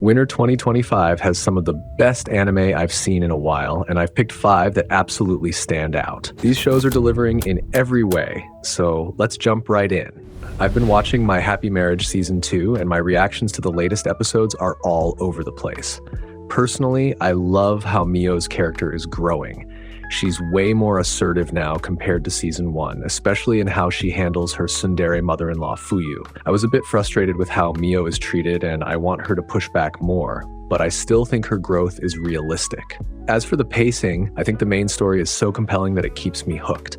Winter 2025 has some of the best anime I've seen in a while, and I've picked 5 that absolutely stand out. These shows are delivering in every way, so let's jump right in. I've been watching My Happy Marriage Season 2, and my reactions to the latest episodes are all over the place. Personally, I love how Mio's character is growing. She's way more assertive now compared to Season 1, especially in how she handles her tsundere mother-in-law Fuyu. I was a bit frustrated with how Mio is treated, and I want her to push back more, but I still think her growth is realistic. As for the pacing, I think the main story is so compelling that it keeps me hooked.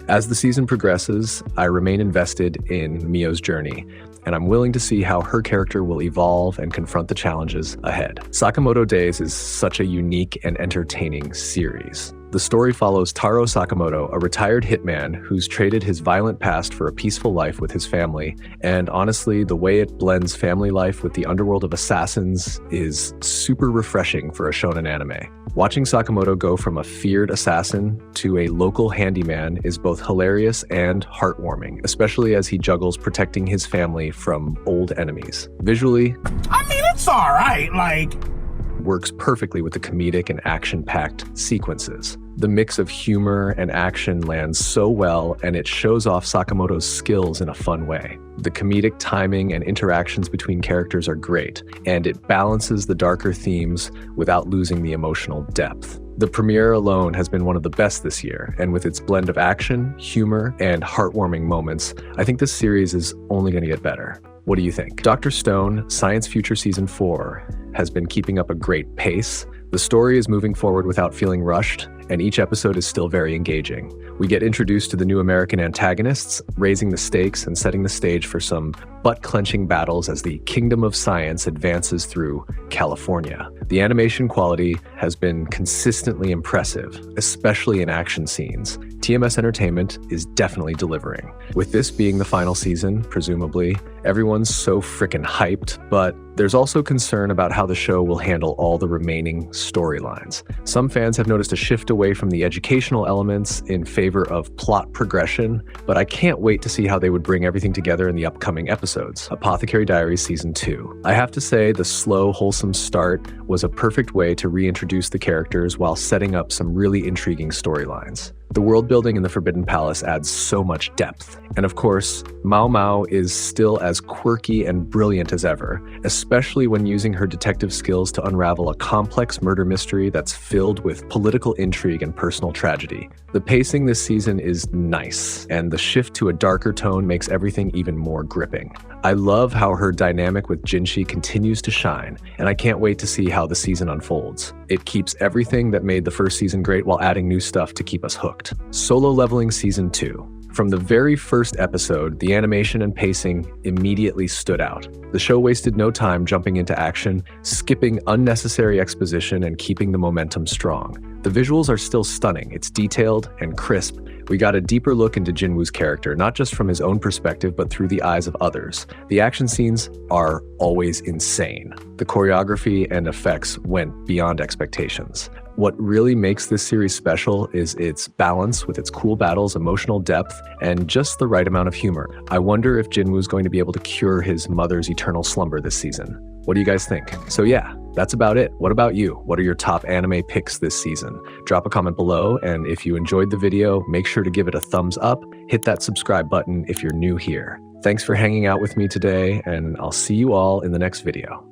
As the season progresses, I remain invested in Mio's journey, and I'm willing to see how her character will evolve and confront the challenges ahead. Sakamoto Days is such a unique and entertaining series. The story follows Taro Sakamoto, a retired hitman who's traded his violent past for a peaceful life with his family, and honestly, the way it blends family life with the underworld of assassins is super refreshing for a shonen anime. Watching Sakamoto go from a feared assassin to a local handyman is both hilarious and heartwarming, especially as he juggles protecting his family from old enemies. Visually, it's alright, works perfectly with the comedic and action-packed sequences. The mix of humor and action lands so well, and it shows off Sakamoto's skills in a fun way. The comedic timing and interactions between characters are great, and it balances the darker themes without losing the emotional depth. The premiere alone has been one of the best this year, and with its blend of action, humor, and heartwarming moments, I think this series is only going to get better. What do you think? Dr. Stone, Science Future Season 4, has been keeping up a great pace. The story is moving forward without feeling rushed, and each episode is still very engaging. We get introduced to the new American antagonists, raising the stakes and setting the stage for some butt-clenching battles as the Kingdom of Science advances through California. The animation quality has been consistently impressive, especially in action scenes. TMS Entertainment is definitely delivering. With this being the final season, presumably, everyone's so frickin' hyped, but there's also concern about how the show will handle all the remaining storylines. Some fans have noticed a shift away from the educational elements in favor of plot progression, but I can't wait to see how they would bring everything together in the upcoming episodes. Apothecary Diaries Season 2. I have to say, the slow, wholesome start was a perfect way to reintroduce the characters while setting up some really intriguing storylines. The world building in the Forbidden Palace adds so much depth. And of course, Mao Mao is still as quirky and brilliant as ever, especially when using her detective skills to unravel a complex murder mystery that's filled with political intrigue and personal tragedy. The pacing this season is nice, and the shift to a darker tone makes everything even more gripping. I love how her dynamic with Jinshi continues to shine, and I can't wait to see how the season unfolds. It keeps everything that made the first season great while adding new stuff to keep us hooked. Solo Leveling Season 2. From the very first episode, the animation and pacing immediately stood out. The show wasted no time jumping into action, skipping unnecessary exposition and keeping the momentum strong. The visuals are still stunning, it's detailed and crisp. We got a deeper look into Jinwoo's character, not just from his own perspective, but through the eyes of others. The action scenes are always insane. The choreography and effects went beyond expectations. What really makes this series special is its balance with its cool battles, emotional depth, and just the right amount of humor. I wonder if Jinwoo's going to be able to cure his mother's eternal slumber this season. What do you guys think? So yeah, that's about it. What about you? What are your top anime picks this season? Drop a comment below, and if you enjoyed the video, make sure to give it a thumbs up, hit that subscribe button if you're new here. Thanks for hanging out with me today, and I'll see you all in the next video.